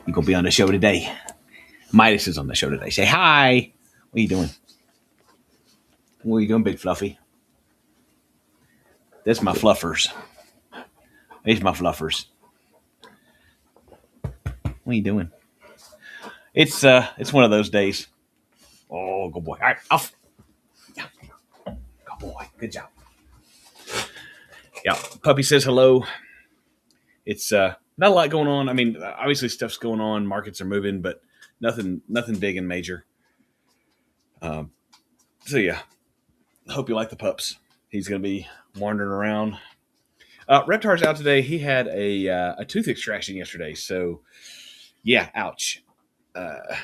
You gonna be on the show today? Midas is on the show today. Say hi. What are you doing? What are you doing, big fluffy? That's my fluffers. These my fluffers. What are you doing? It's one of those days. Oh, good boy. All right, off. Yeah, good boy. Good job. Yeah, puppy says hello. It's not a lot going on. I mean, obviously stuff's going on. Markets are moving, but nothing big and major. So yeah, hope you like the pups. He's gonna be wandering around. Reptar's out today. He had a tooth extraction yesterday. So yeah, ouch. I've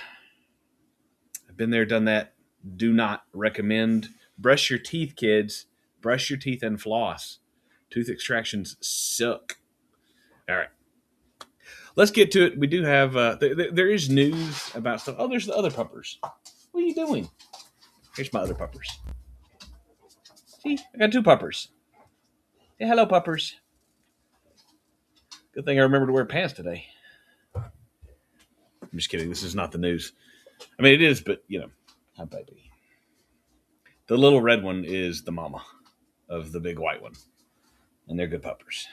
been there, done that. Do not recommend. Brush your teeth, kids. Brush your teeth and floss. Tooth extractions suck. All right. Let's get to it. We do have, there is news about stuff. Oh, there's the other puppers. What are you doing? Here's my other puppers. See, I got two puppers. Hey, hello, puppers. Good thing I remembered to wear pants today. I'm just kidding. This is not the news. I mean, it is, but, hi, baby. The little red one is the mama of the big white one. And they're good puppers.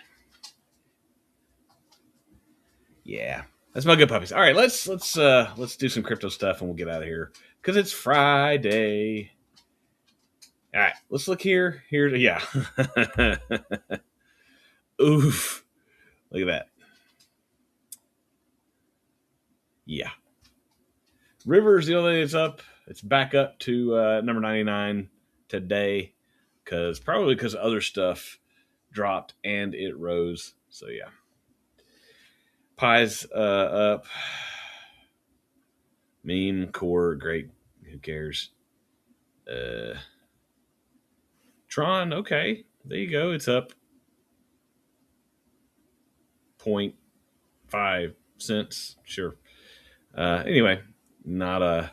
Yeah. That's my good puppies. All right, let's do some crypto stuff and we'll get out of here. Because it's Friday. All right, let's look here. Yeah. Oof. Look at that. Yeah. River's the only thing that's up. It's back up to number 99 today. Probably because other stuff dropped and it rose. So yeah. Pies up. Meme, core, great. Who cares? Tron, okay. There you go. It's up 0.5 cents. Sure. Anyway, not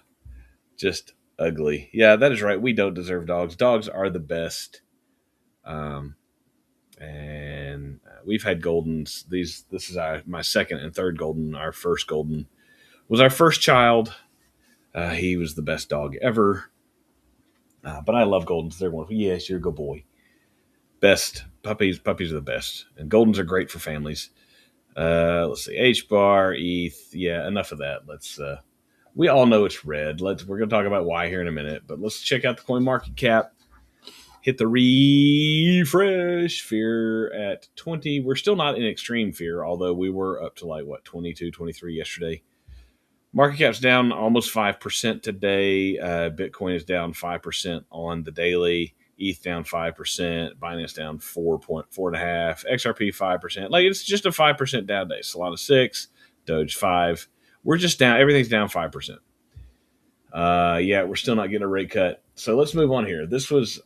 just ugly. Yeah, that is right. We don't deserve dogs. Dogs are the best. And we've had Goldens. This is my second and third Golden. Our first Golden was our first child. He was the best dog ever. But I love Goldens. They're wonderful. Yes, you're a good boy. Best puppies. Puppies are the best, and Goldens are great for families. Let's see. H bar, ETH. Yeah, enough of that. We all know it's red. We're going to talk about why here in a minute, but let's check out the coin market cap. Hit the refresh. Fear at 20. We're still not in extreme fear, although we were up to 22, 23 yesterday. Market cap's down almost 5% today. Bitcoin is down 5% on the daily. ETH down 5%. Binance down 4.4.5. XRP 5%. Like, it's just a 5% down day. Solana 6. Doge 5. We're just down. Everything's down 5%. Yeah, we're still not getting a rate cut. So let's move on here. This was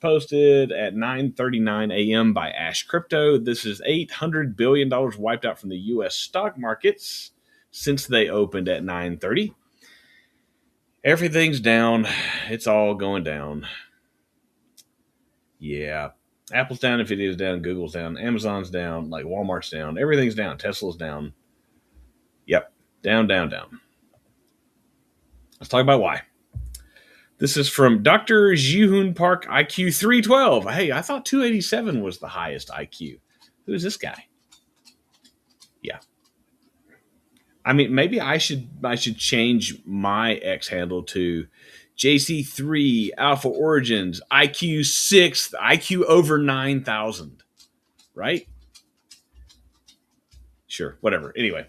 posted at 9:39 a.m. by Ash Crypto. This is $800 billion wiped out from the U.S. stock markets since they opened at 9:30. Everything's down. It's all going down. Yeah. Apple's down, Nvidia's down, Google's down, Amazon's down, like Walmart's down. Everything's down. Tesla's down. Yep. Down, down, down. Let's talk about why. This is from Dr. Jihoon Park, IQ 312. Hey, I thought 287 was the highest IQ. Who is this guy? Yeah. I mean, maybe I should change my X handle to JC3 Alpha Origins IQ 6th, IQ over 9,000. Right? Sure, whatever. Anyway,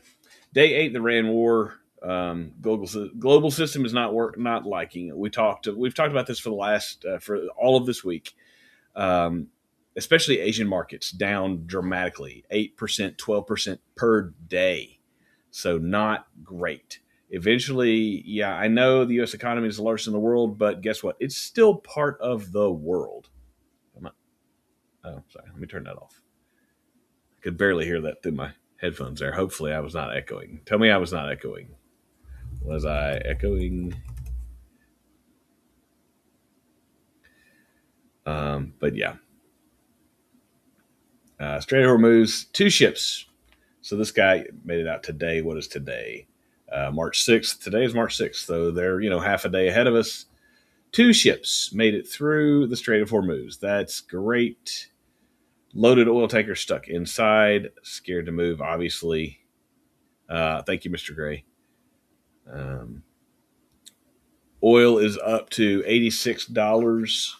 day 8 of the Iran war. Global system is not liking it. We've talked about this for the last for all of this week. Especially Asian markets down dramatically, 8%, 12% per day. So not great. Eventually, yeah, I know the U.S. economy is the largest in the world, but guess what? It's still part of the world. Oh, sorry. Let me turn that off. I could barely hear that through my headphones there. Hopefully I was not echoing. Tell me I was not echoing. Was I echoing? But yeah. Strait of Hormuz, 2 ships. So this guy made it out today. What is today? March 6th. Today is March 6th. So they're, half a day ahead of us. 2 ships made it through the Strait of Hormuz. That's great. Loaded oil tanker stuck inside. Scared to move, obviously. Thank you, Mr. Gray. Oil is up to $86.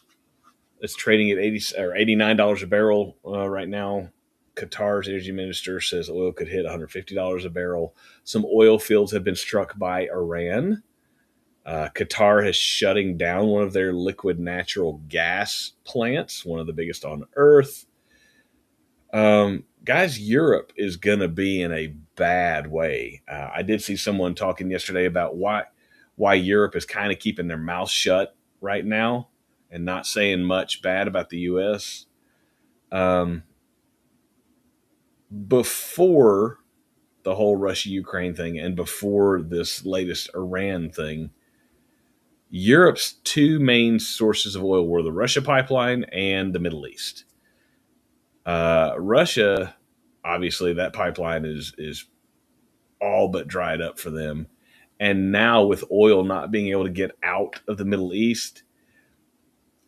It's trading at $89 a barrel right now. Qatar's energy minister says oil could hit $150 a barrel. Some oil fields have been struck by Iran. Qatar is shutting down one of their liquid natural gas plants, one of the biggest on Earth. Guys, Europe is going to be in a bad way. I did see someone talking yesterday about why Europe is kind of keeping their mouth shut right now and not saying much bad about the U.S. Before the whole Russia-Ukraine thing and before this latest Iran thing, Europe's 2 main sources of oil were the Russia pipeline and the Middle East. Russia, obviously, that pipeline is all but dried up for them. And now with oil not being able to get out of the Middle East,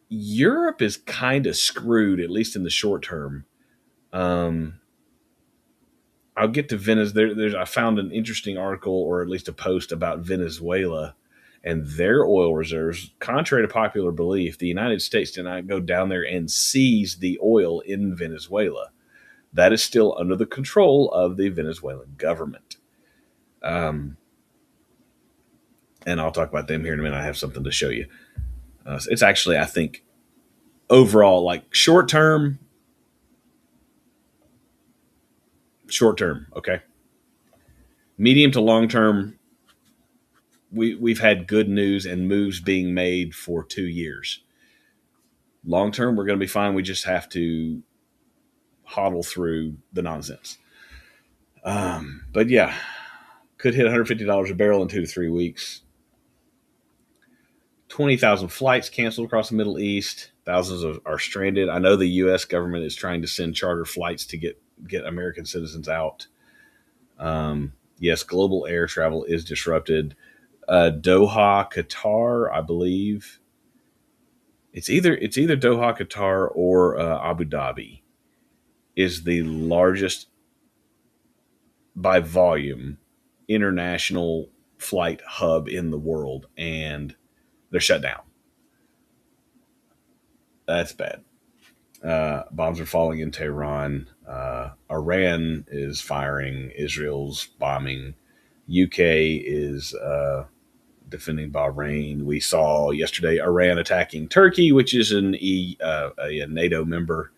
Europe is kind of screwed, at least in the short term. I'll get to Venezuela. I found an interesting article, or at least a post about Venezuela and their oil reserves. Contrary to popular belief, the United States did not go down there and seize the oil in Venezuela. That is still under the control of the Venezuelan government. And I'll talk about them here in a minute. I have something to show you. It's actually, I think, overall, like short term, okay? Medium to long term, we've had good news and moves being made for 2 years. Long term, we're going to be fine. We just have to hodl through the nonsense. But yeah, could hit $150 a barrel in 2 to 3 weeks. 20,000 flights canceled across the Middle East. Thousands are stranded. I know the U.S. government is trying to send charter flights to get American citizens out. Yes, global air travel is disrupted. Doha, Qatar, I believe. It's either Doha, Qatar, or Abu Dhabi is the largest by volume international flight hub in the world, and they're shut down. That's bad. Bombs are falling in Tehran. Iran is firing. Israel's bombing. UK is defending Bahrain. We saw yesterday Iran attacking Turkey, which is a NATO member.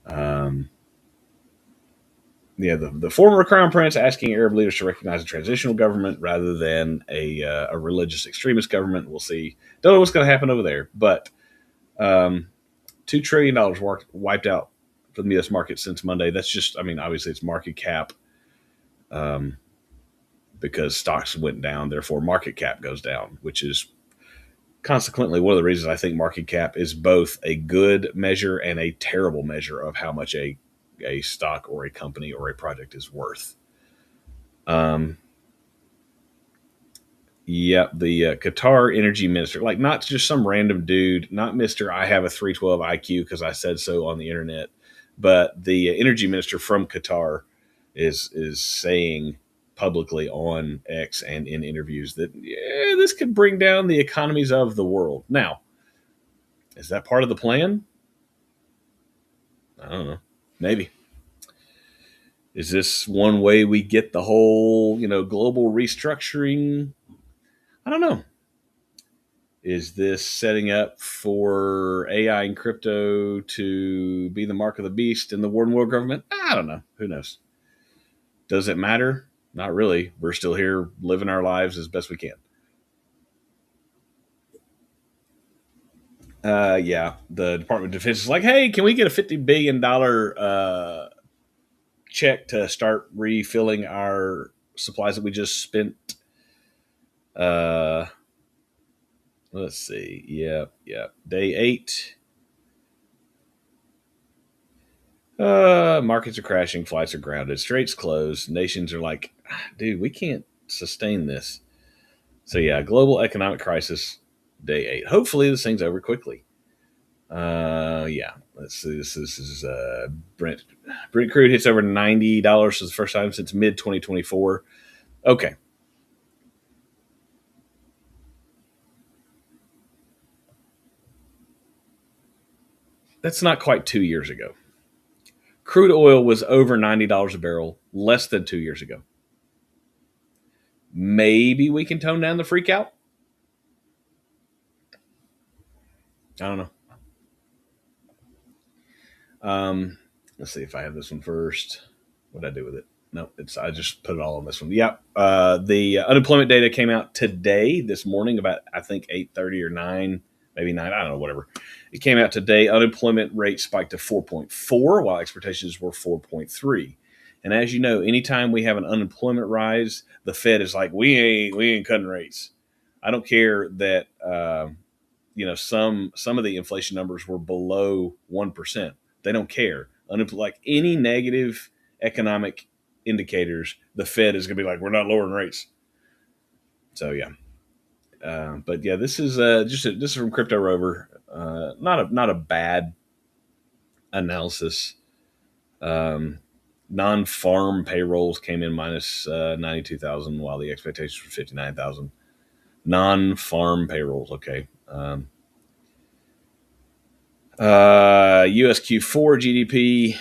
Um, the former crown prince asking Arab leaders to recognize a transitional government rather than a religious extremist government. We'll see. Don't know what's going to happen over there, but $2 trillion wiped out from the U.S. market since Monday. That's just, I mean, obviously it's market cap, um, because stocks went down, therefore market cap goes down, which is consequently one of the reasons I think market cap is both a good measure and a terrible measure of how much a stock or a company or a project is worth. Um, yeah, the Qatar energy minister, like not just some random dude, not Mister I have a 312 IQ because I said so on the internet, but the energy minister from Qatar is saying publicly on X and in interviews that this could bring down the economies of the world. Now, is that part of the plan? I don't know. Maybe. Is this one way we get the whole, global restructuring? I don't know. Is this setting up for AI and crypto to be the mark of the beast in the Warden world government? I don't know. Who knows? Does it matter? Not really. We're still here living our lives as best we can. Yeah, the Department of Defense is like, hey, can we get a $50 billion check to start refilling our supplies that we just spent? Uh, let's see. Yeah. Day 8. Markets are crashing, flights are grounded, straits closed, nations are like, dude, we can't sustain this. So yeah, global economic crisis, day 8. Hopefully this thing's over quickly. Yeah, let's see. This is Brent. Brent crude hits over $90 for the first time since mid 2024. Okay. That's not quite 2 years ago. Crude oil was over $90 a barrel less than 2 years ago. Maybe we can tone down the freak out. I don't know. Let's see if I have this one first. What did I do with it? No, I just put it all on this one. Yeah. The unemployment data came out today, this morning, about I think 8:30 or 9, maybe 9. I don't know, whatever. It came out today. Unemployment rate spiked to 4.4, while expectations were 4.3. And as you know, anytime we have an unemployment rise, the Fed is like, we ain't cutting rates. I don't care that some of the inflation numbers were below 1%. They don't care. Like any negative economic indicators, the Fed is going to be like, we're not lowering rates. So yeah, but yeah, this is this is from Crypto Rover. Not a bad analysis. Non-farm payrolls came in minus 92,000, while the expectations were 59,000. Non-farm payrolls, okay. US Q4 GDP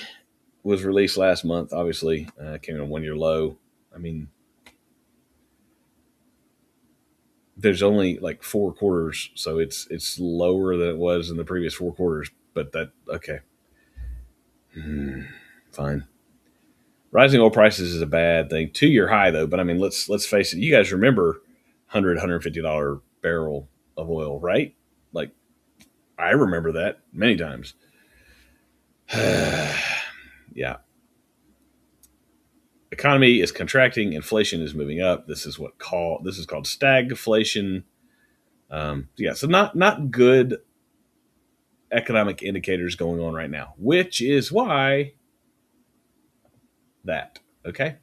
was released last month. Obviously, came in a 1-year low. I mean, there's only like 4 quarters, so it's lower than it was in the previous 4 quarters. But that okay, fine. Rising oil prices is a bad thing. 2-year high though, but I mean, let's face it. You guys remember $150 barrel of oil, right? Like I remember that many times. Yeah. Economy is contracting, inflation is moving up. This is called stagflation. Yeah, so not good economic indicators going on right now, which is why that okay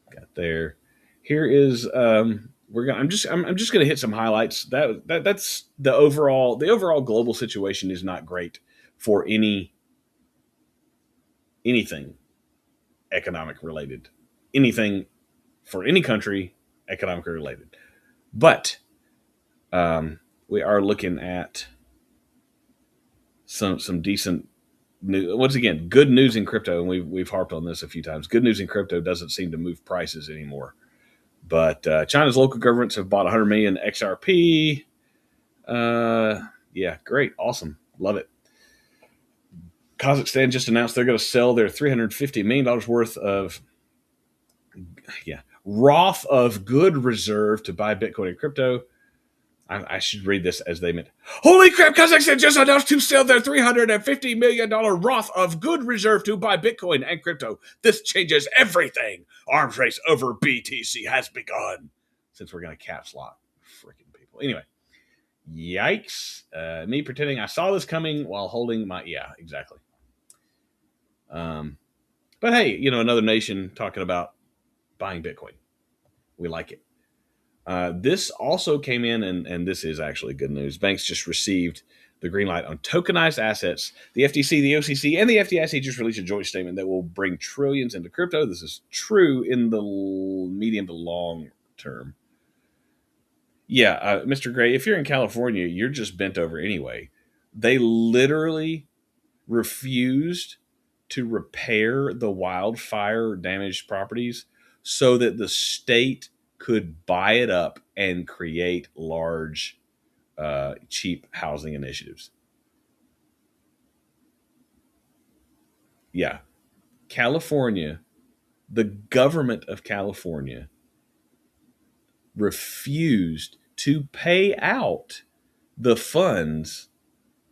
got there. Here is I'm just gonna hit some highlights. That's the overall global situation is not great for anything economic related, anything for any country economically related. But we are looking at some decent once again, good news in crypto, and we've harped on this a few times. Good news in crypto doesn't seem to move prices anymore. But China's local governments have bought 100 million XRP. Yeah, great, awesome, love it. Kazakhstan just announced they're going to sell their $350 million worth of Roth of good reserve to buy Bitcoin and crypto. I should read this as they meant. Holy crap, Kazakhstan just announced to sell their $350 million Roth of good reserve to buy Bitcoin and crypto. This changes everything. Arms race over BTC has begun. Since we're going to caps lock freaking people. Anyway, yikes. Me pretending I saw this coming while holding my, yeah, exactly. But hey, another nation talking about buying Bitcoin. We like it. This also came in, and this is actually good news. Banks just received the green light on tokenized assets. The FTC, the OCC, and the FDIC just released a joint statement that will bring trillions into crypto. This is true in the medium to long term. Yeah, Mr. Gray, if you're in California, you're just bent over anyway. They literally refused to repair the wildfire damaged properties so that the state could buy it up and create large, cheap housing initiatives. Yeah. California, the government of California refused to pay out the funds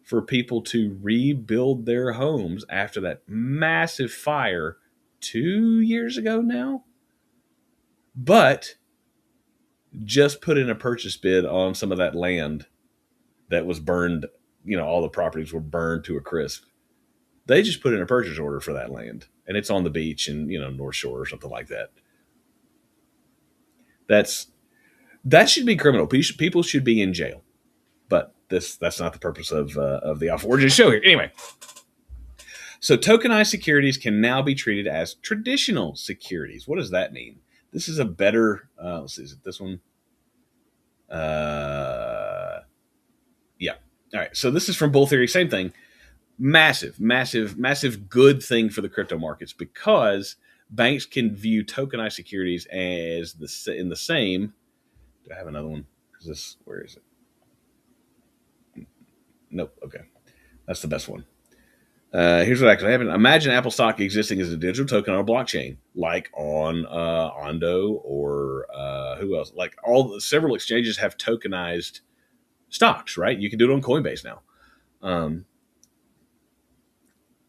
for people to rebuild their homes after that massive fire 2 years ago now. But just put in a purchase bid on some of that land that was burned. All the properties were burned to a crisp. They just put in a purchase order for that land, and it's on the beach in North Shore or something like that. That should be criminal. People should be in jail. But that's not the purpose of the Alpha Origin show here. Anyway, so tokenized securities can now be treated as traditional securities. What does that mean? This is a better. Let's see, is it this one? Yeah. All right. So this is from Bull Theory. Same thing. Massive good thing for the crypto markets because banks can view tokenized securities as in the same. Do I have another one? Where is it? Nope. Okay. That's the best one. Here's what actually happened. Imagine Apple stock existing as a digital token on a blockchain, like on Ondo or who else? Like several exchanges have tokenized stocks, right? You can do it on Coinbase now.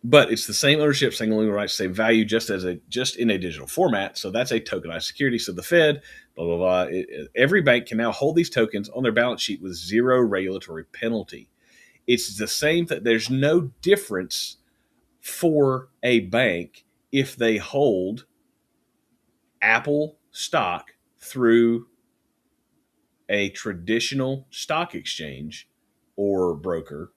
But it's the same ownership, single legal rights, same value, just in a digital format. So that's a tokenized security. So the Fed, blah blah blah. Every bank can now hold these tokens on their balance sheet with zero regulatory penalty. It's the same thing. There's no difference for a bank if they hold Apple stock through a traditional stock exchange or broker.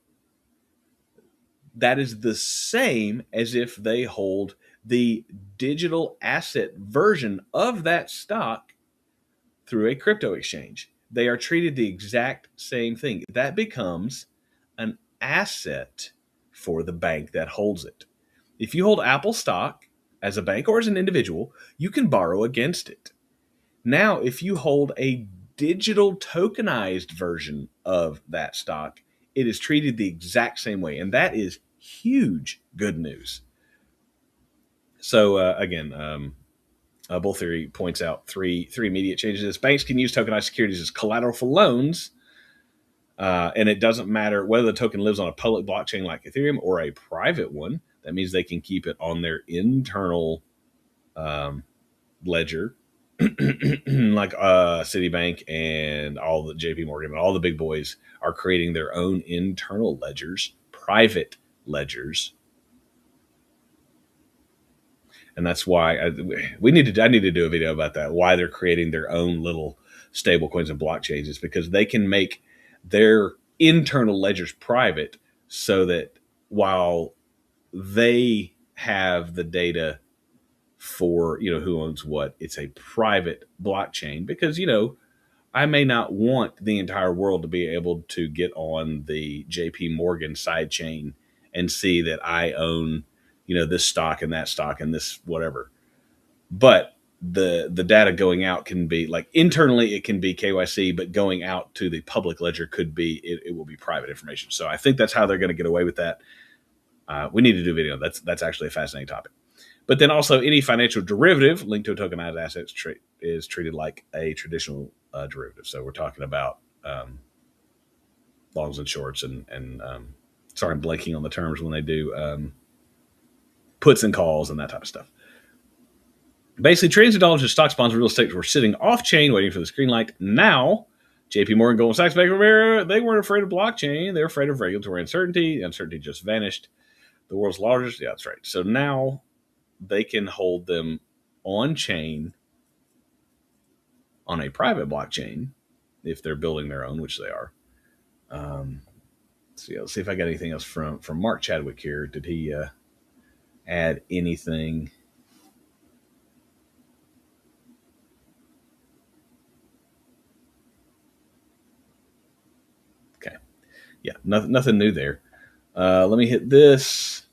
That is the same as if they hold the digital asset version of that stock through a crypto exchange. They are treated the exact same thing. That becomes an asset for the bank that holds it. If you hold Apple stock as a bank or as an individual, you can borrow against it. Now, if you hold a digital tokenized version of that stock, it is treated the exact same way. And that is huge good news. So again, Bull Theory points out three immediate changes. Banks can use tokenized securities as collateral for loans. And it doesn't matter whether the token lives on a public blockchain like Ethereum or a private one. That means they can keep it on their internal ledger, like Citibank and all the JP Morgan and all the big boys are creating their own internal ledgers, private ledgers. And that's why I need to do a video about that, why they're creating their own little stable coins and blockchains. Is because they can make their internal ledgers private so that while they have the data for, who owns what, it's a private blockchain because, I may not want the entire world to be able to get on the JP Morgan sidechain and see that I own, this stock and that stock and this whatever. But the data going out can be like internally, it can be KYC, but going out to the public ledger could be, it will be private information. So I think that's how they're going to get away with that. We need to do a video. That's actually a fascinating topic. But then also any financial derivative linked to a tokenized asset is treated like a traditional derivative. So we're talking about longs and shorts and sorry, I'm blanking on the terms when they do puts and calls and that type of stuff. Basically, trillions of dollars in stocks, bonds, and real estate were sitting off-chain waiting for the green light. Now, JP Morgan, Goldman Sachs, Bank of America, they weren't afraid of blockchain. They were afraid of regulatory uncertainty. Uncertainty just vanished. The world's largest, yeah, that's right. So now they can hold them on-chain on a private blockchain if they're building their own, which they are. So yeah, let's see if I got anything else from Mark Chadwick here. Did he add anything? Okay. Yeah, nothing new there. Let me hit this.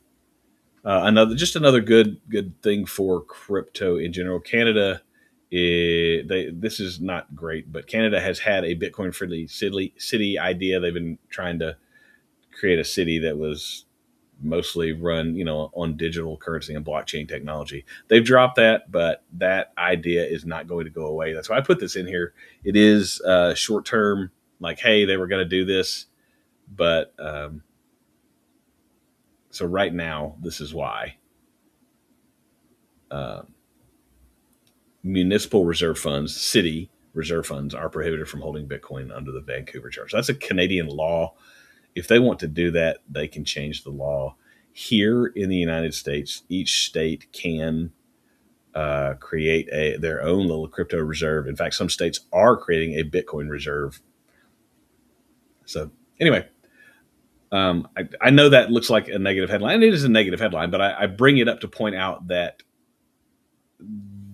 Another good thing for crypto in general. Canada, this is not great, but Canada has had a Bitcoin friendly city idea. They've been trying to create a city that was mostly run, on digital currency and blockchain technology. They've dropped that, but that idea is not going to go away. That's why I put this in here. It is short term, like, hey, they were going to do this, but so right now, this is why. Municipal reserve funds, city reserve funds are prohibited from holding Bitcoin under the Vancouver Charter. That's a Canadian law. If they want to do that, they can change the law. Here in the United States, each state can create their own little crypto reserve. In fact, some states are creating a Bitcoin reserve. So anyway, I know that looks like a negative headline, and it is a negative headline, but I bring it up to point out that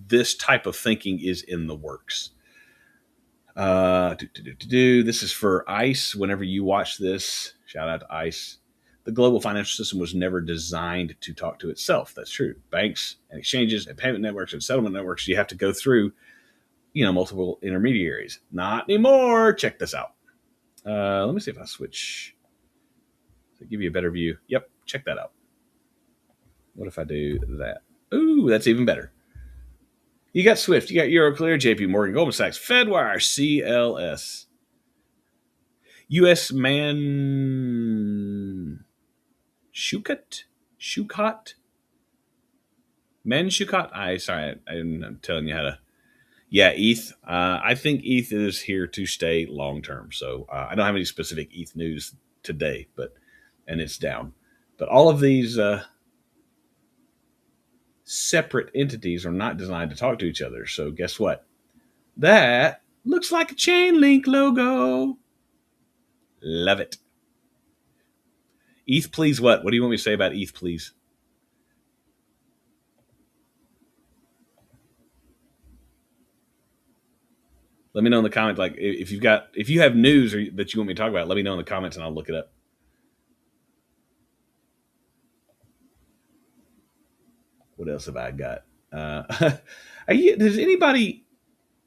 this type of thinking is in the works. This is for ICE. Whenever you watch this, shout out to ICE. The global financial system was never designed to talk to itself. That's true. Banks and exchanges and payment networks and settlement networks, you have to go through, multiple intermediaries. Not anymore. Check this out. Let me see if I switch to give you a better view. Yep, check that out. What if I do that? Ooh, that's even better. You got Swift, you got Euroclear, JP Morgan, Goldman Sachs, Fedwire, CLS, US Man Shukat, I'm telling you how to. Yeah, ETH. I think ETH is here to stay long term. So I don't have any specific ETH news today, and it's down. But all of these separate entities are not designed to talk to each other. So guess what? That looks like a Chainlink logo. Love it. ETH, please what? What do you want me to say about ETH, please? Let me know in the comments. Like if you have news that you want me to talk about, let me know in the comments and I'll look it up. What else have I got? Does anybody?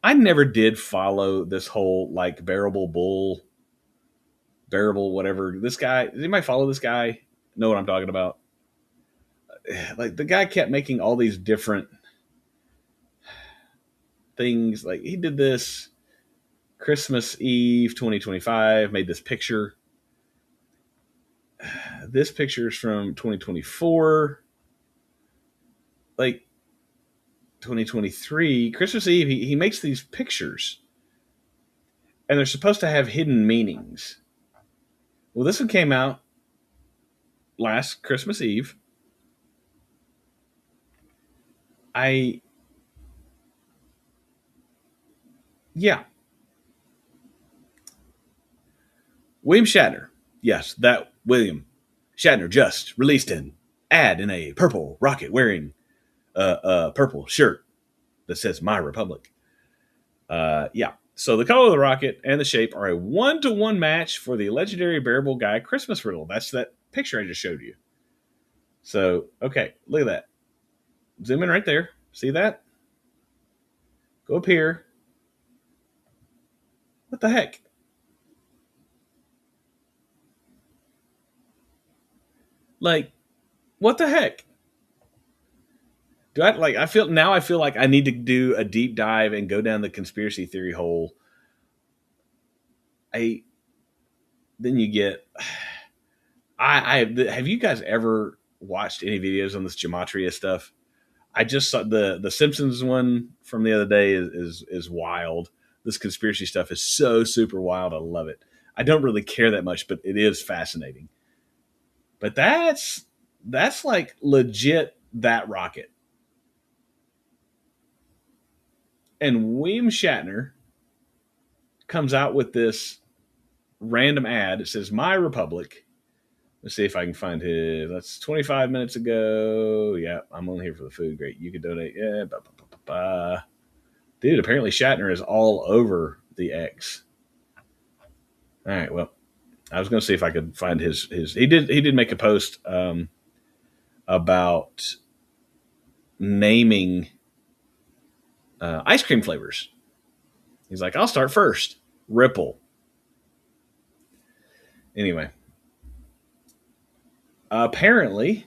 I never did follow this whole like bearable whatever. This guy. Does anybody follow this guy? Know what I'm talking about? Like the guy kept making all these different things. Like he did this Christmas Eve 2025. Made this picture. This picture is from 2024. Like 2023 Christmas Eve, he makes these pictures, and they're supposed to have hidden meanings. Well, this one came out last Christmas Eve. William Shatner. Yes, that William Shatner just released an ad in a purple rocket wearing a purple shirt that says My Republic. So the color of the rocket and the shape are a 1-to-1 match for the legendary bearable guy Christmas riddle. That's that picture I just showed you. So, okay, look at that. Zoom in right there. See that? Go up here. What the heck? Like, what the heck? Do I like? I feel like I need to do a deep dive and go down the conspiracy theory hole. I then you get. I have you guys ever watched any videos on this gematria stuff? I just saw the Simpsons one from the other day is wild. This conspiracy stuff is so super wild. I love it. I don't really care that much, but it is fascinating. But that's like legit that rocket. And William Shatner comes out with this random ad. It says "My Republic." Let's see if I can find his. That's 25 minutes ago. Yeah, I'm only here for the food. Great, you can donate. Yeah, bah, bah, bah, bah. Dude. Apparently Shatner is all over the X. All right. Well, I was going to see if I could find his. He did make a post about naming ice cream flavors. He's like, I'll start first. Ripple. Anyway, apparently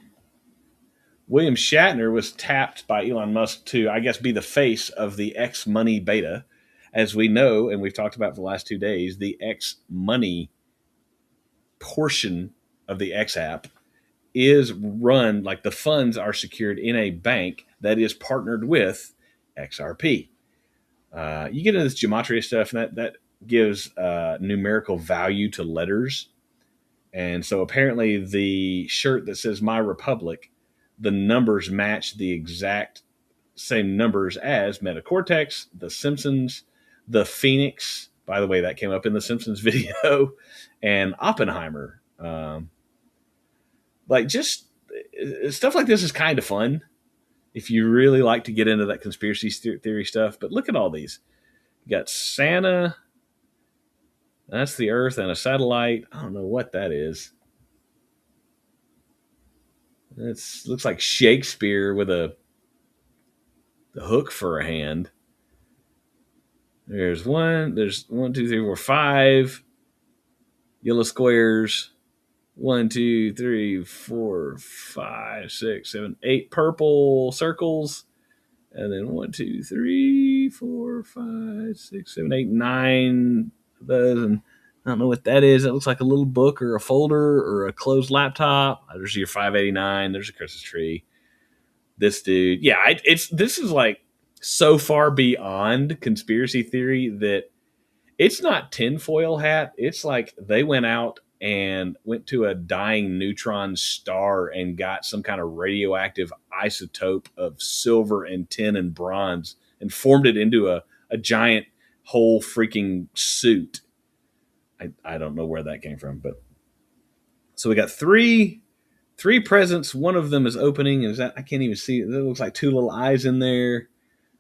William Shatner was tapped by Elon Musk to, I guess, be the face of the X Money beta. As we know, and we've talked about for the last 2 days, the X Money portion of the X app is run like the funds are secured in a bank that is partnered with XRP. You get into this gematria stuff, and that gives numerical value to letters. And so apparently the shirt that says "My Republic," the numbers match the exact same numbers as Metacortex, The Simpsons, the Phoenix. By the way, that came up in the Simpsons video, and Oppenheimer. Like just stuff like this is kind of fun if you really like to get into that conspiracy theory stuff. But look at all these. You got Santa. That's the Earth and a satellite. I don't know what that is. It looks like Shakespeare with the hook for a hand. There's one, two, three, four, five yellow squares. 1, 2, 3, 4, 5, 6, 7, 8 purple circles. And then 1, 2, 3, 4, 5, 6, 7, 8, 9 of those. And I don't know what that is. That looks like a little book or a folder or a closed laptop. There's your 589. There's a Christmas tree. This dude, yeah, this is like so far beyond conspiracy theory that it's not tinfoil hat. It's like they went out and went to a dying neutron star and got some kind of radioactive isotope of silver and tin and bronze and formed it into a giant whole freaking suit. I don't know where that came from, but so we got three presents. One of them is opening. Is that I can't even see it. It looks like two little eyes in there.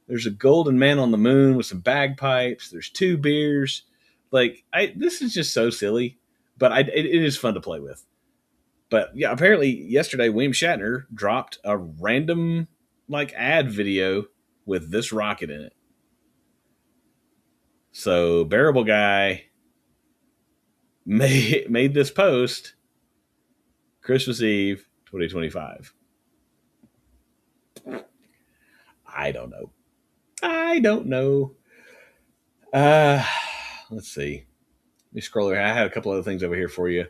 There's a golden man on the moon with some bagpipes. There's 2 beers. Like this is just so silly, but it is fun to play with. But yeah, apparently yesterday William Shatner dropped a random like ad video with this rocket in it. So Bearable Guy made this post Christmas Eve 2025. I don't know. Let's see. Let me scroll over. I had a couple other things over here for you.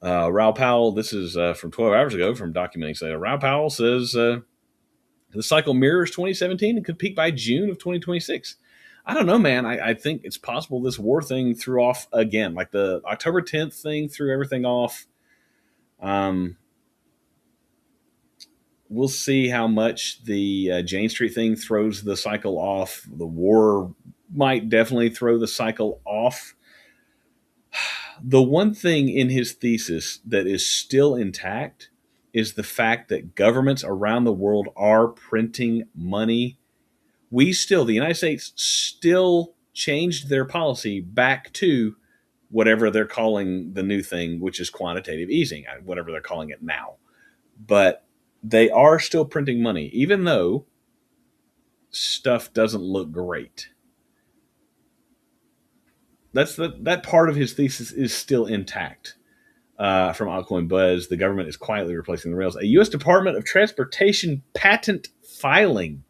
Raoul Powell, this is from 12 hours ago from Documenting Data. Raoul Powell says the cycle mirrors 2017 and could peak by June of 2026. I don't know, man. I think it's possible this war thing threw off again. Like the October 10th thing threw everything off. We'll see how much the Jane Street thing throws the cycle off. The war might definitely throw the cycle off. The one thing in his thesis that is still intact is the fact that governments around the world are printing money. The United States still changed their policy back to whatever they're calling the new thing, which is quantitative easing, whatever they're calling it now. But they are still printing money, even though stuff doesn't look great. That part of his thesis is still intact. From Altcoin Buzz, the government is quietly replacing the rails. A U.S. Department of Transportation patent filing.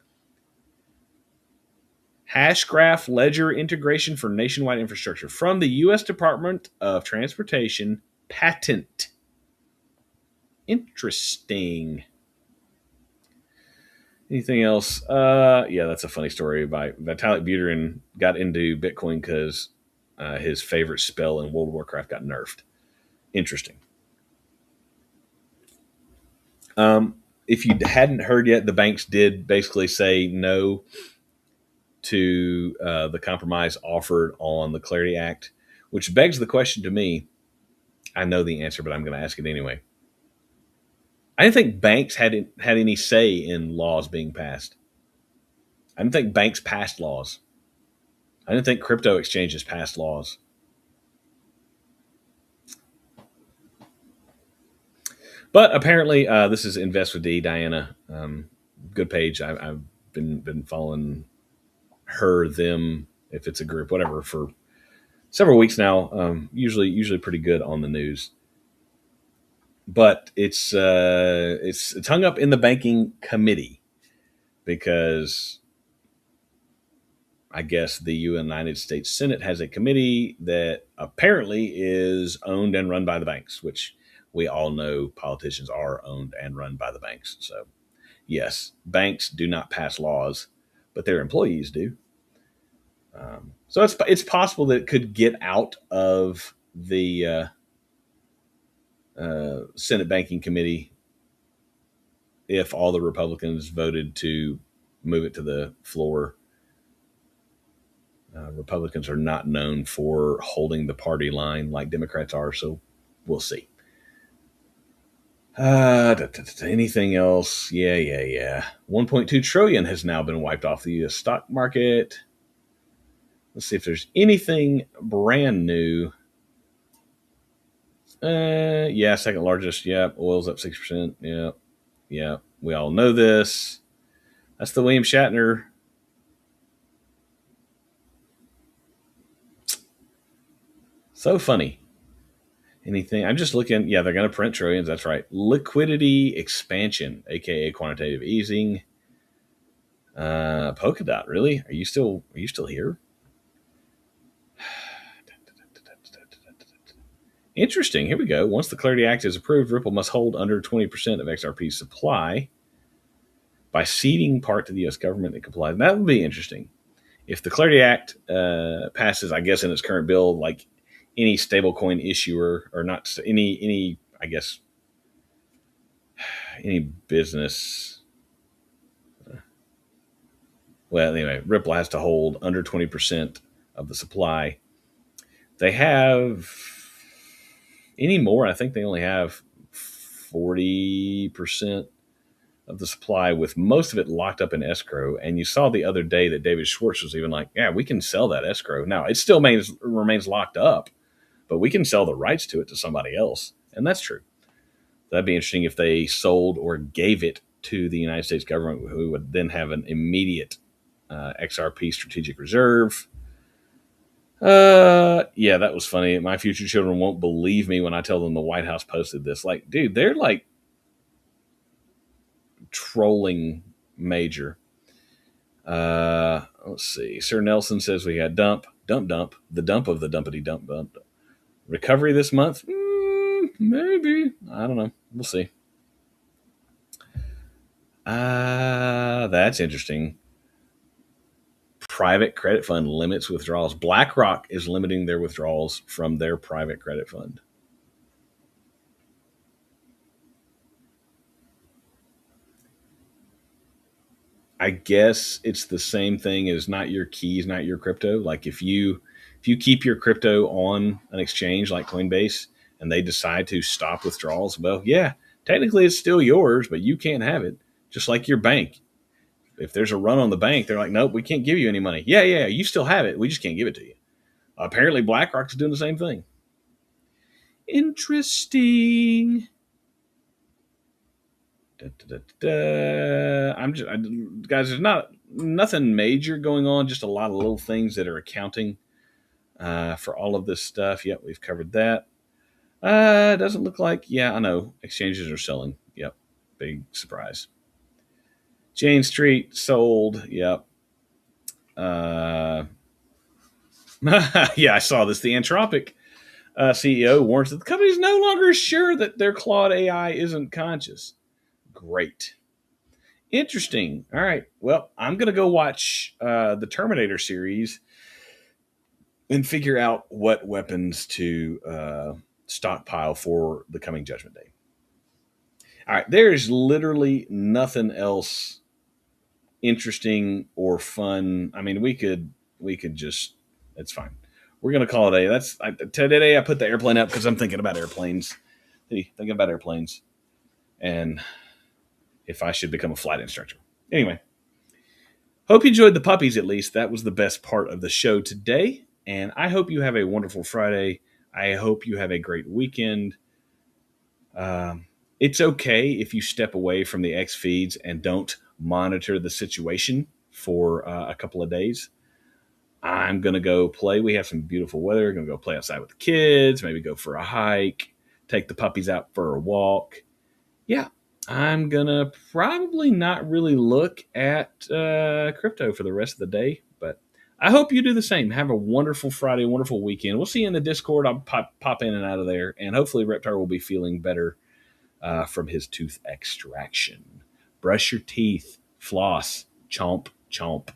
Hashgraph ledger integration for nationwide infrastructure from the U.S. Department of Transportation patent. Interesting. Anything else? Yeah, that's a funny story. By Vitalik Buterin got into Bitcoin because his favorite spell in World of Warcraft got nerfed. Interesting. If you hadn't heard yet, the banks did basically say no to the compromise offered on the Clarity Act, which begs the question to me. I know the answer, but I'm going to ask it anyway. I didn't think banks had any say in laws being passed. I didn't think banks passed laws. I didn't think crypto exchanges passed laws. But apparently, this is Invest with D, Diana. Good page. I've been following her, them, if it's a group, whatever, for several weeks now. Usually pretty good on the news. But it's hung up in the banking committee because I guess the United States Senate has a committee that apparently is owned and run by the banks, which we all know politicians are owned and run by the banks. So, yes, banks do not pass laws, but their employees do. So it's possible that it could get out of the Senate Banking Committee if all the Republicans voted to move it to the floor. Republicans are not known for holding the party line like Democrats are, so we'll see. Anything else? Yeah. 1.2 trillion has now been wiped off the U.S. stock market. Let's see if there's anything brand new. Yeah, second largest. Yeah, oil's up 6%. Yeah. We all know this. That's the William Shatner. So funny. Anything? I'm just looking. Yeah, they're going to print trillions. That's right. Liquidity expansion, aka quantitative easing. Polkadot, really? Are you still here? Interesting. Here we go. Once the Clarity Act is approved, Ripple must hold under 20% of XRP's supply by ceding part to the U.S. government that complies. That would be interesting. If the Clarity Act passes, I guess in its current bill, like any stablecoin issuer or not any I guess any business. Well, anyway, Ripple has to hold under 20% of the supply. They have anymore. I think they only have 40% of the supply, with most of it locked up in escrow. And you saw the other day that David Schwartz was even like, yeah, we can sell that escrow. Now, it still remains locked up, but we can sell the rights to it to somebody else. And that's true. That'd be interesting if they sold or gave it to the United States government, who would then have an immediate XRP strategic reserve. Yeah, that was funny. My future children won't believe me when I tell them the White House posted this. Like, dude, they're like trolling major. Let's see. Sir Nelson says we got dump, the dump of the dumpity dump. Recovery this month? Maybe. I don't know. We'll see. That's interesting. Private credit fund limits withdrawals. BlackRock is limiting their withdrawals from their private credit fund. I guess it's the same thing as not your keys, not your crypto. Like if you keep your crypto on an exchange like Coinbase and they decide to stop withdrawals, well, yeah, technically it's still yours, but you can't have it. Just like your bank. If there's a run on the bank, they're like, nope, we can't give you any money. Yeah, you still have it. We just can't give it to you. Apparently BlackRock's doing the same thing. Interesting. Guys, there's nothing major going on, just a lot of little things that are accounting for all of this stuff. Yep, we've covered that. Doesn't look like, yeah, I know, exchanges are selling. Yep, big surprise. Jane Street sold. Yep. Yeah, I saw this. The Anthropic CEO warns that the company is no longer sure that their Claude AI isn't conscious. Great. Interesting. All right. Well, I'm going to go watch the Terminator series and figure out what weapons to stockpile for the coming Judgment Day. All right. There is literally nothing else interesting or fun. I mean, we could just, it's fine. We're going to call it a, today I put the airplane up because I'm thinking about airplanes. Thinking about airplanes and if I should become a flight instructor. Anyway, hope you enjoyed the puppies at least. That was the best part of the show today. And I hope you have a wonderful Friday. I hope you have a great weekend. It's okay if you step away from the X feeds and don't monitor the situation for a couple of days. I'm going to go play. We have some beautiful weather. Going to go play outside with the kids, maybe go for a hike, take the puppies out for a walk. Yeah, I'm going to probably not really look at crypto for the rest of the day, but I hope you do the same. Have a wonderful Friday, wonderful weekend. We'll see you in the Discord. I'll pop in and out of there, and hopefully Reptar will be feeling better from his tooth extraction. Brush your teeth, floss, chomp, chomp.